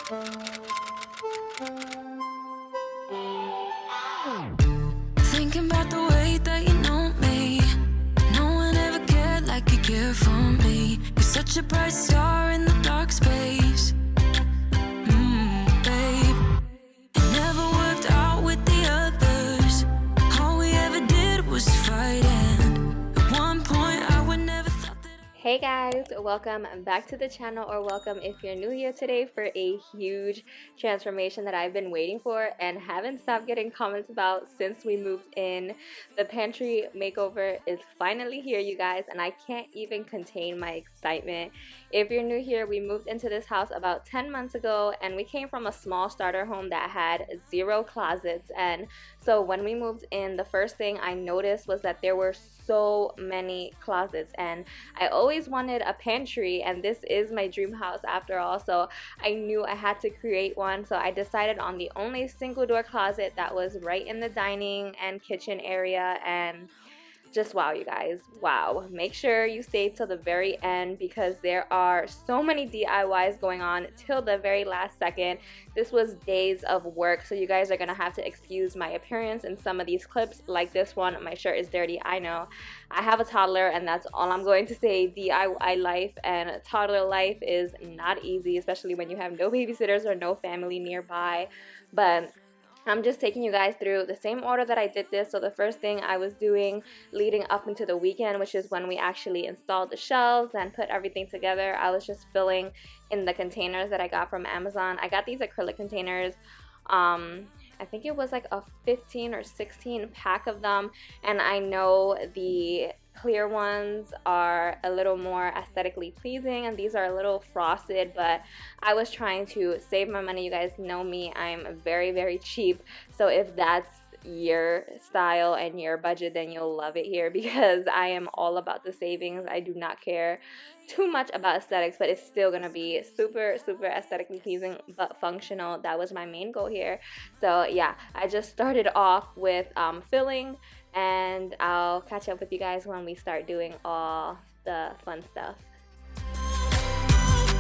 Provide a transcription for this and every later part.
Thinking about the way that you know me. No one ever cared like you care for me. You're such a bright star in the dark space. Babe, it never worked out with the others. All we ever did was fight, and at one point I would never thought that Hey guys, welcome back to the channel, or welcome if you're new here today for a huge transformation that I've been waiting for and haven't stopped getting comments about since we moved in. The Pantry Makeover is finally here, you guys, and I can't even contain my excitement. If you're new here, we moved into this house about 10 months ago, and we came from a small starter home that had 0 closets. And so when we moved in, the first thing I noticed was that there were so many closets, and I always wanted a pantry, and this is my dream house after all, so I knew I had to create one. So I decided on the only single door closet that was right in the dining and kitchen area, and just wow, you guys, wow. Make sure you stay till the very end because there are so many DIYs going on till the very last second. This was days of work, so you guys are gonna have to excuse my appearance in some of these clips, like this one. My shirt is dirty, I know. I have a toddler, and that's all I'm going to say. DIY life and toddler life is not easy, especially when you have no babysitters or no family nearby. But I'm just taking you guys through the same order that I did this. So the first thing I was doing leading up into the weekend, which is when we actually installed the shelves and put everything together, I was just filling in the containers that I got from Amazon. I got these acrylic containers. I think it was like a 15 or 16 pack of them, and I know the clear ones are a little more aesthetically pleasing, and these are a little frosted, but I was trying to save my money. You guys know me, I'm very cheap, so if that's your style and your budget, then you'll love it here because I am all about the savings. I do not care too much about aesthetics, but it's still gonna be super aesthetically pleasing but functional. That was my main goal here. So yeah, I just started off with filling, and I'll catch up with you guys when we start doing all the fun stuff.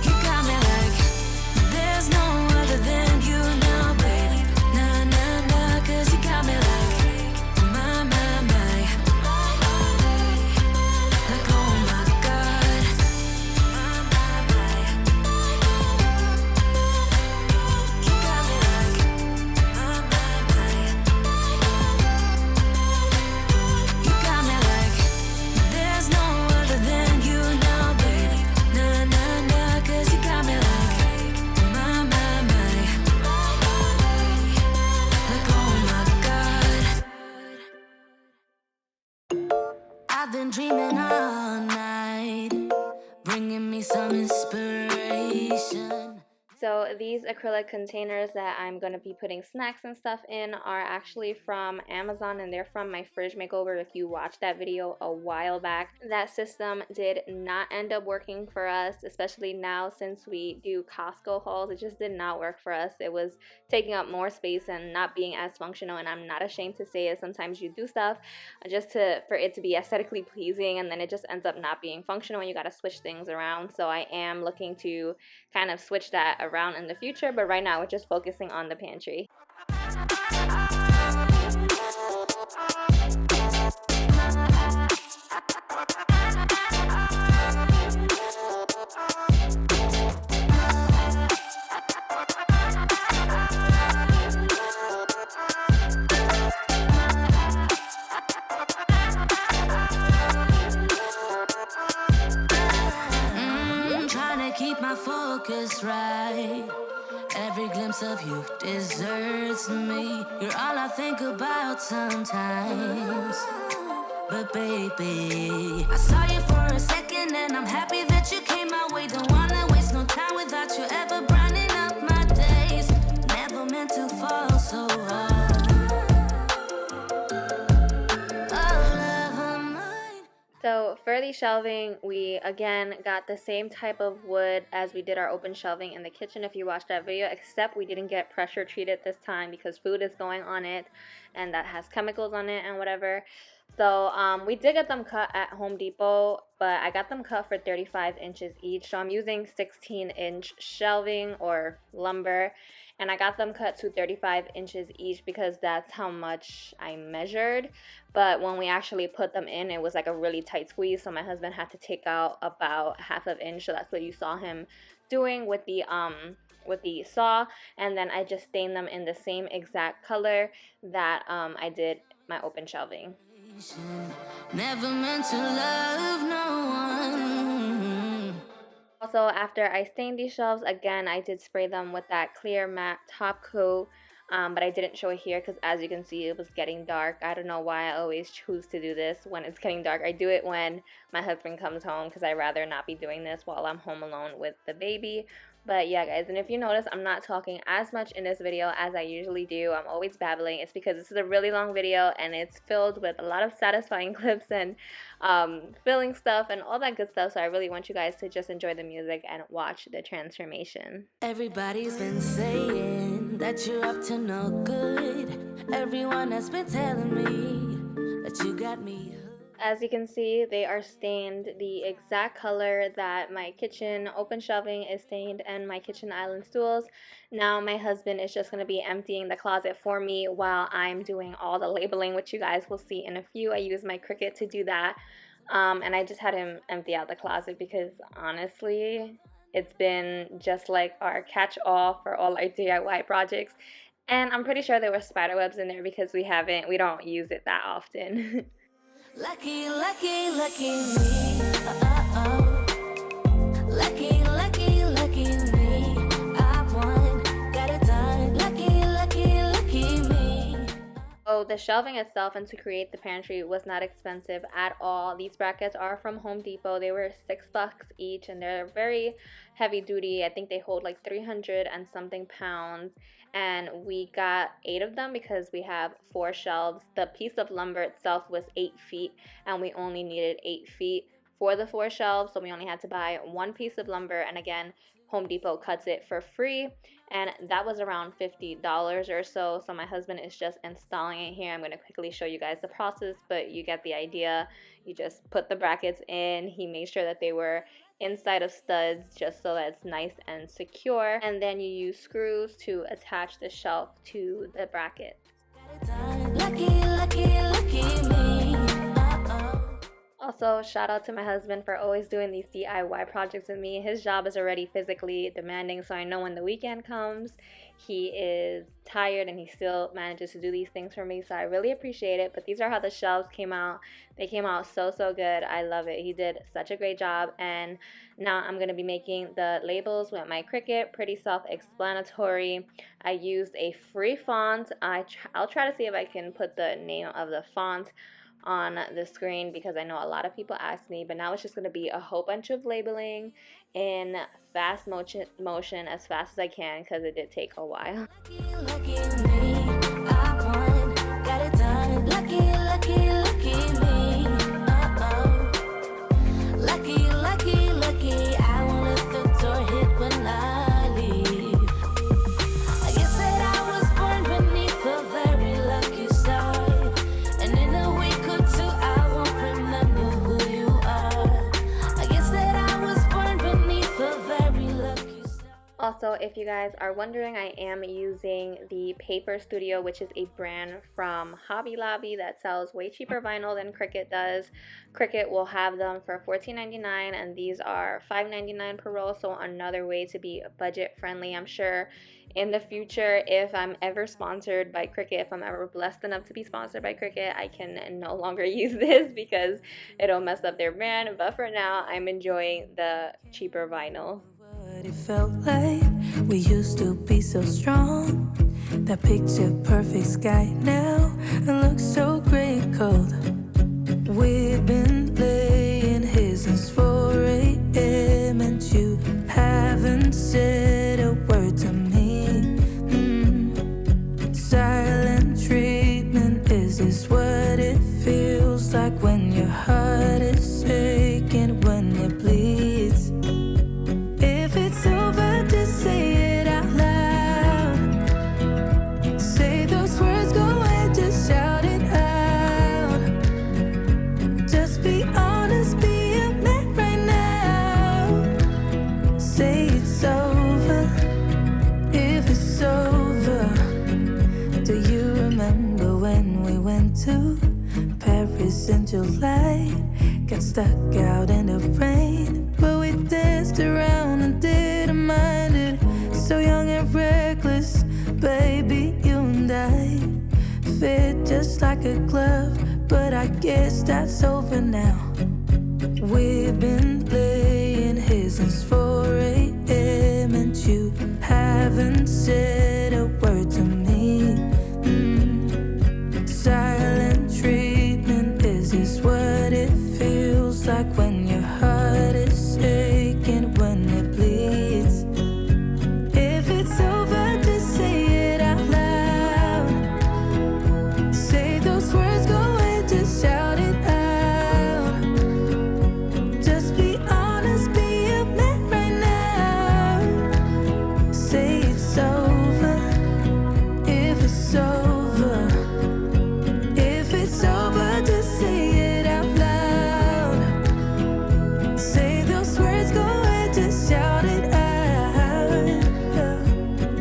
you got me like there's no other than you now, baby. Nah, nah, nah, 'cause you got me like my, like oh my God. You got me like you got me like there's no other than you now, baby. Nah, nah, nah, 'cause you got me like my, like oh my God. I've been dreaming all night, bringing me some inspiration. So these acrylic containers that I'm going to be putting snacks and stuff in are actually from Amazon, and they're from my fridge makeover. If you watched that video a while back, that system did not end up working for us, especially now since we do Costco hauls. It just did not work for us. It was taking up more space and not being as functional, and I'm not ashamed to say it. Sometimes you do stuff just for it to be aesthetically pleasing, and then it just ends up not being functional and you got to switch things around. So I am looking to kind of switch that around in the future, but right now we're just focusing on the pantry. Trying to keep my focus right. Every glimpse of you deserts me. You're all I think about sometimes. But baby, I saw you for a second and I'm happy that you came my way. Don't wanna waste no time without you ever brightening up my days. Never meant to fall so hard. So for the shelving, we again got the same type of wood as we did our open shelving in the kitchen, if you watched that video, except we didn't get pressure treated this time because food is going on it and that has chemicals on it and whatever. So we did get them cut at Home Depot, but I got them cut for 35 inches each. So I'm using 16-inch shelving or lumber, and I got them cut to 35 inches each because that's how much I measured. But when we actually put them in, it was like a really tight squeeze, so my husband had to take out about half of inch. So that's what you saw him doing with the saw, and then I just stained them in the same exact color that I did my open shelving. Never meant to love no one. Also, after I stained these shelves, again, I did spray them with that clear matte top coat, but I didn't show it here because as you can see, it was getting dark. I don't know why I always choose to do this when it's getting dark. I do it when my husband comes home because I'd rather not be doing this while I'm home alone with the baby. But yeah, guys, and if you notice, I'm not talking as much in this video as I usually do. I'm always babbling. It's because this is a really long video and it's filled with a lot of satisfying clips and filling stuff and all that good stuff. So I really want you guys to just enjoy the music and watch the transformation. Everybody's been saying that you're up to no good. Everyone has been telling me that you got me. As you can see, they are stained the exact color that my kitchen open shelving is stained and my kitchen island stools. Now my husband is just going to be emptying the closet for me while I'm doing all the labeling, which you guys will see in a few. I use my Cricut to do that. And I just had him empty out the closet because honestly, it's been just like our catch-all for all our DIY projects. And I'm pretty sure there were spider webs in there because we don't use it that often. Lucky, lucky, lucky me. Lucky, lucky, lucky me. I won, got it done. Lucky, lucky, lucky me. So the shelving itself and to create the pantry was not expensive at all. These brackets are from Home Depot. They were $6 each and they're very heavy duty. I think they hold like 300 and something pounds. And we got 8 of them because we have 4 shelves. The piece of lumber itself was 8 feet and we only needed 8 feet for the 4 shelves, so we only had to buy 1 piece of lumber, and again, Home Depot cuts it for free, and that was around $50 or so. So my husband is just installing it here. I'm going to quickly show you guys the process, but you get the idea. You just put the brackets in. He made sure that they were inside of studs just so that it's nice and secure, and then you use screws to attach the shelf to the brackets. Lucky, lucky, lucky me. Also, shout out to my husband for always doing these DIY projects with me. His job is already physically demanding, so I know when the weekend comes, he is tired and he still manages to do these things for me, so I really appreciate it. But these are how the shelves came out. They came out so good. I love it. He did such a great job, and now I'm going to be making the labels with my Cricut. Pretty self-explanatory. I used a free font. I'll try to see if I can put the name of the font on the screen because I know a lot of people ask me, but now it's just going to be a whole bunch of labeling in fast motion as fast as I can because it did take a while. Lucky, lucky me. I won, got it done. Lucky, lucky, lucky me. Lucky, lucky, lucky. I won't let the door hit when I leave. I guess that I was born beneath a very lucky star. And in a week or two, I won't remember who you are. I guess that I was born beneath a very lucky star. Also, if you guys are wondering, I am using the Paper Studio, which is a brand from Hobby Lobby that sells way cheaper vinyl than Cricut does. Cricut will have them for $14.99 and these are $5.99 per roll, so another way to be budget friendly. I'm sure in the future, if I'm ever sponsored by Cricut, if I'm ever blessed enough to be sponsored by Cricut, I can no longer use this because it'll mess up their brand. But for now, I'm enjoying the cheaper vinyl. What it felt like we used to be so strong. That picture perfect sky now it looks so gray and cold. We've been laying here since 4 a.m. and you haven't said a word to me. Silent treatment, is this what it feels like when your heart is aching, when it bleeds? If it's over, just say it out loud. Say those words, go ahead, just shout it out. kiss in July. Got stuck out in the rain, but we danced around and didn't mind it. So young and reckless, baby, you and I fit just like a glove, but I guess that's over now. We've been laying here since 4 a.m. and you haven't said a word to me. Silent treatment, is this what it feels like when your heart is aching, when it bleeds? If it's over, just say it out loud. Say those words, go and just shout it out. Just be honest, be a man right now. Say it's over, if it's over. If it's over, just say it out loud. Say those words, go and just shout it out.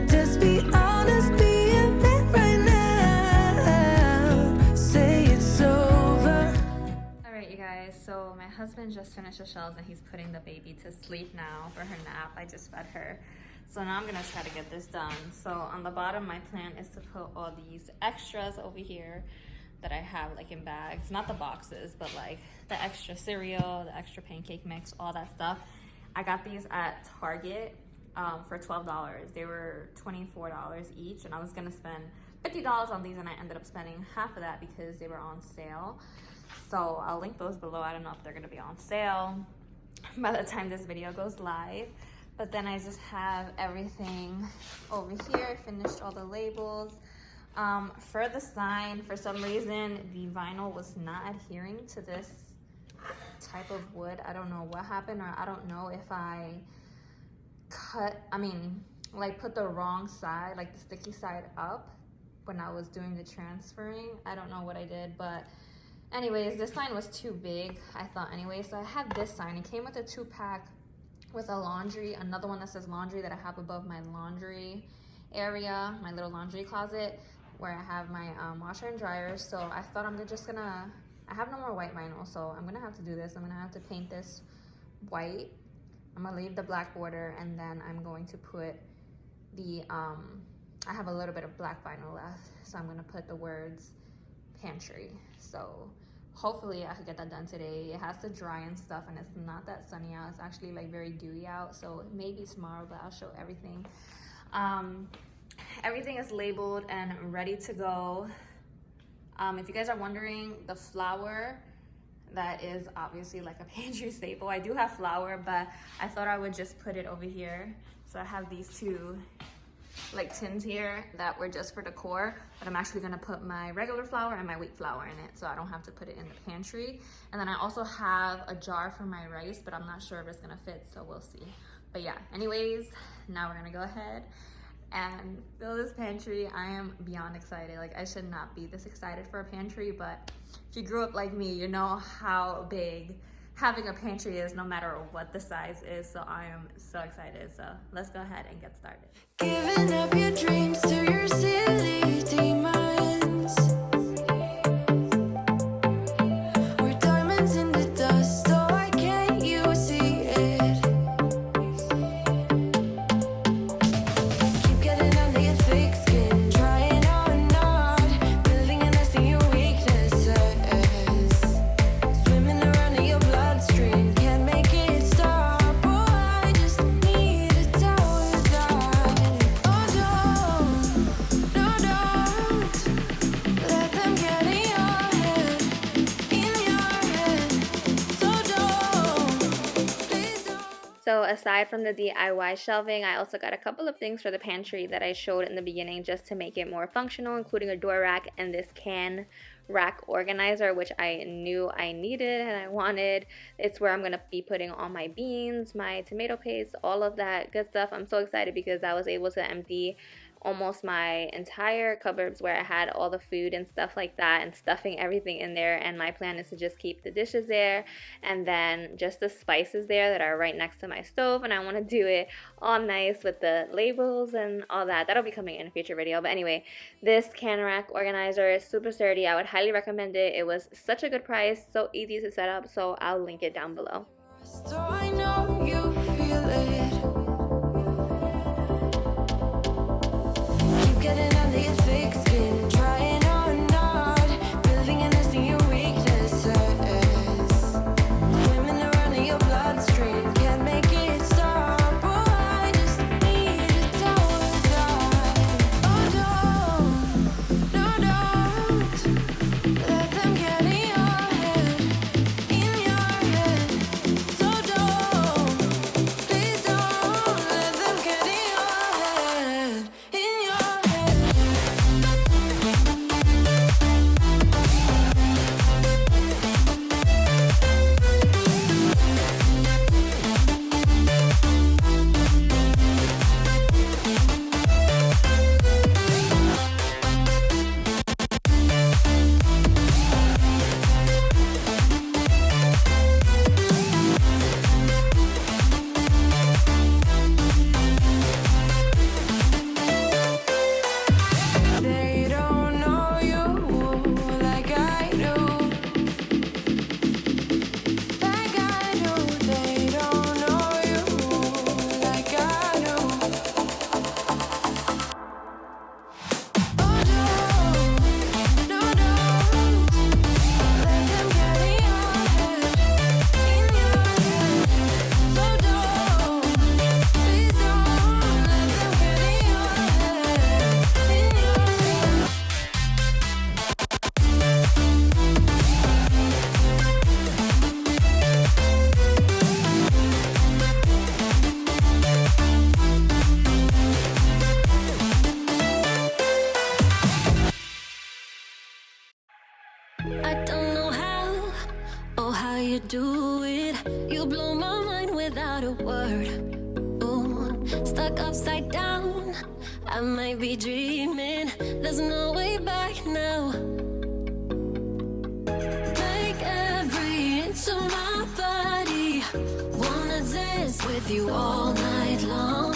Just be honest, be a man right now. Say it's over. Alright, you guys, so my husband just finished the shelves and he's putting the baby to sleep now for her nap. I just fed her. So now I'm gonna try to get this done. So on the bottom, my plan is to put all these extras over here that I have like in bags, not the boxes, but like the extra cereal, the extra pancake mix, all that stuff. I got these at Target for $12. They were $24 each, and I was gonna spend $50 on these, and I ended up spending half of that because they were on sale. So I'll link those below. I don't know if they're gonna be on sale by the time this video goes live. But then I just have everything over here. I finished all the labels. For the sign, for some reason, the vinyl was not adhering to this type of wood. I don't know what happened, or I don't know if I put the wrong side, like the sticky side up when I was doing the transferring. I don't know what I did, but anyways, this sign was too big, I thought anyway. So I had this sign. It came with a 2-pack with a laundry, another one that says laundry that I have above my laundry area, my little laundry closet where I have my washer and dryer. So I thought I have no more white vinyl, so I'm gonna have to do this. I'm gonna have to paint this white. I'm gonna leave the black border, and then I'm going to put the, I have a little bit of black vinyl left, so I'm gonna put the words pantry. So hopefully I could get that done today. It has to dry and stuff, and it's not that sunny out. It's actually like very dewy out, so maybe tomorrow, but I'll show everything. Everything is labeled and ready to go. If you guys are wondering, the flour, that is obviously like a pantry staple. I do have flour, but I thought I would just put it over here. So I have these two like tins here that were just for decor, but I'm actually gonna put my regular flour and my wheat flour in it, so I don't have to put it in the pantry. And then I also have a jar for my rice, but I'm not sure if it's gonna fit, so we'll see. But yeah, anyways, now we're gonna go ahead and fill this pantry. I am beyond excited. Like, I should not be this excited for a pantry, but if you grew up like me, you know how big having a pantry is, no matter what the size is. So I am so excited. So let's go ahead and get started. Giving up your dreams to your silly demons. We're diamonds in the dust, so why can't you see it? Keep getting under your thick skin, trying on not building a nest in your weaknesses. Swimming around in your bloodstream, can't make it stop. Oh, I just need to tell you that. Oh, don't, no, don't let them get in your head, so don't, please don't. So aside from the DIY shelving, I also got a couple of things for the pantry that I showed in the beginning just to make it more functional, including a door rack and this can rack organizer, which I knew I needed and I wanted. It's where I'm gonna be putting all my beans, my tomato paste, all of that good stuff. I'm so excited because I was able to empty almost my entire cupboards where I had all the food and stuff like that, and stuffing everything in there. And my plan is to just keep the dishes there and then just the spices there that are right next to my stove. And I want to do it all nice with the labels and all that. That'll be coming in a future video. But anyway, this can rack organizer is super sturdy. I would highly recommend it. It was such a good price, so easy to set up, so I'll link it down below. So I know you feel it. Keep getting under your thick skin, trying or not, building and nesting your weaknesses. Swimming around in your bloodstream, can't make it stop. Oh, I just need to tell that. Oh, don't let them get in your head, in your head. So please don't let them get in your head, in your head. They don't know you like I do, like I do. They don't know you like I do. Oh, don't let them get in your head, in your head. So please don't let them get in your head, in your head. I don't know how or how you do it. You blow my mind without a word. Ooh, stuck upside down. I might be dreaming. There's no way back now. Take every inch of my body. Wanna dance with you all night long.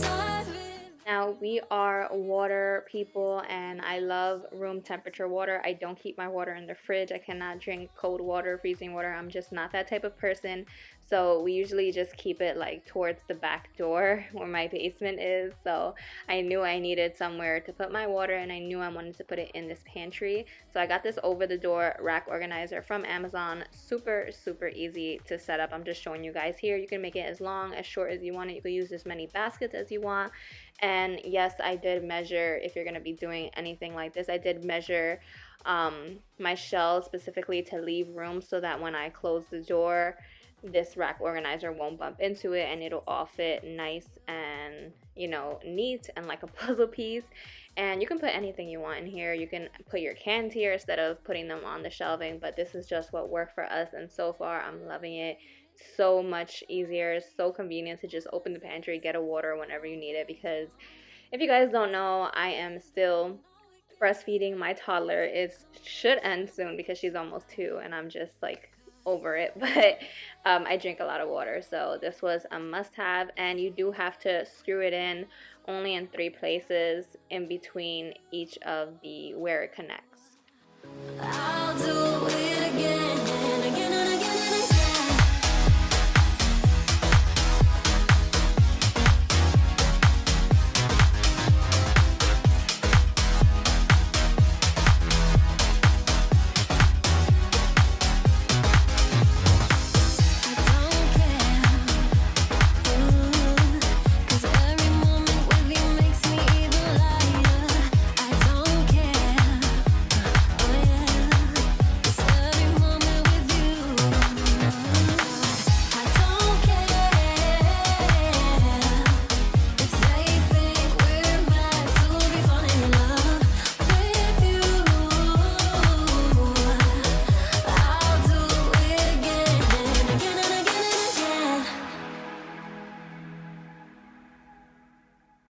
Dive in. Now, we are water people, and I love room temperature water. I don't keep my water in the fridge. I cannot drink cold water, freezing water. I'm just not that type of person. So we usually just keep it like towards the back door where my basement is. So I knew I needed somewhere to put my water, and I knew I wanted to put it in this pantry. So I got this over-the-door rack organizer from Amazon. Super, super easy to set up. I'm just showing you guys here. You can make it as long, as short as you want it. You can use as many baskets as you want. And yes, I did measure, if you're going to be doing anything like this, I did measure my shelves specifically to leave room so that when I close the door, this rack organizer won't bump into it, and it'll all fit nice and, you know, neat and like a puzzle piece. And you can put anything you want in here. You can put your cans here instead of putting them on the shelving, but this is just what worked for us, and so far I'm loving it. So much easier, so convenient to just open the pantry, get a water whenever you need it. Because if you guys don't know, I am still breastfeeding my toddler. It should end soon because she's almost 2, and I'm just like over it. But I drink a lot of water, so this was a must-have. And you do have to screw it in only in 3 places in between each of the where it connects. I'll do it again and again and again and again.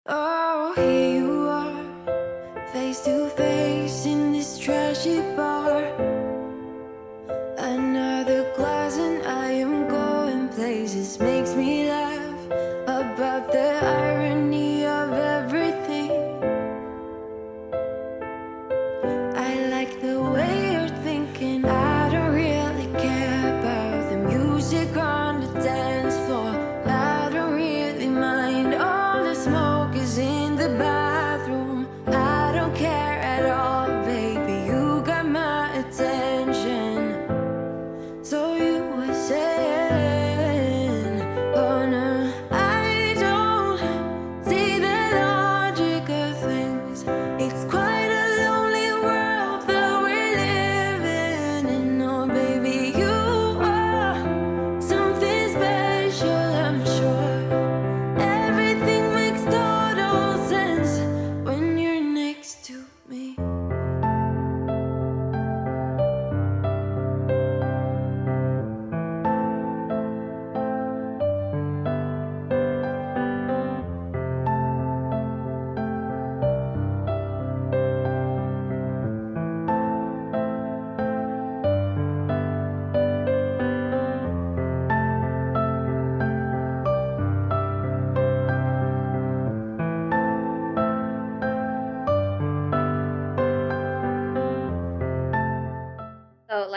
Oh, here you are, face to face in this trashy bar. Another glass and I am going places. Makes me laugh about the irony of everything. I like the way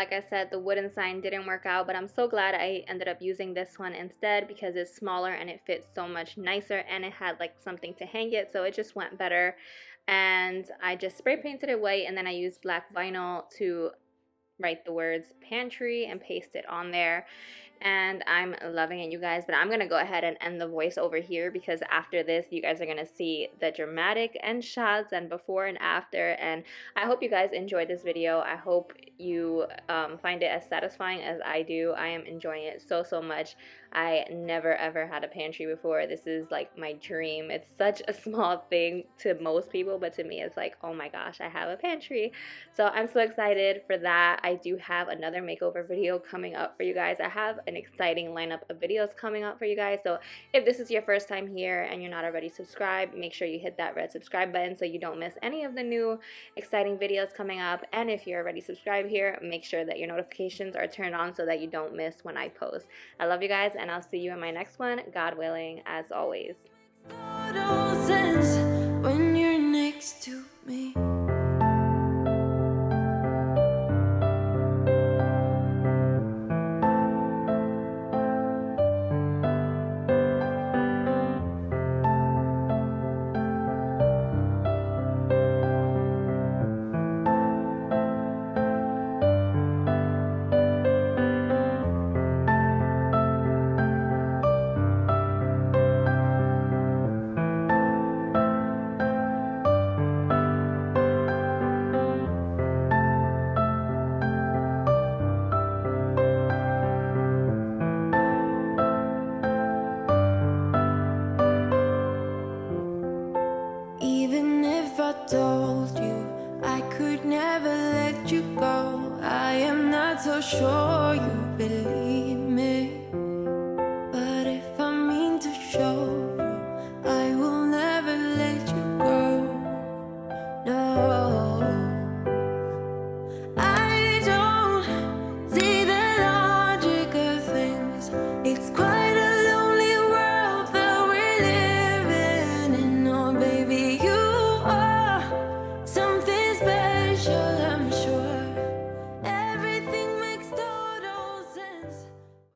like I said, the wooden sign didn't work out, but I'm so glad I ended up using this one instead because it's smaller and it fits so much nicer, and it had like something to hang it, so it just went better. And I just spray painted it white, and then I used black vinyl to write the words pantry and paste it on there. And I'm loving it, you guys. But I'm gonna go ahead and end the voice over here because after this you guys are gonna see the dramatic end shots and before and after. And I hope you guys enjoyed this video. I hope you find it as satisfying as I do. I am enjoying it so much. I never ever had a pantry before. This is like my dream. It's such a small thing to most people, but to me it's like, oh my gosh, I have a pantry. So I'm so excited for that. I do have another makeover video coming up for you guys. I have an exciting lineup of videos coming up for you guys. So if this is your first time here and you're not already subscribed, make sure you hit that red subscribe button so you don't miss any of the new exciting videos coming up. And if you're already subscribed here, make sure that your notifications are turned on so that you don't miss when I post. I love you guys, and I'll see you in my next one, God willing, as always. When you're next to me. Even if I told you I could never let you go, I am not so sure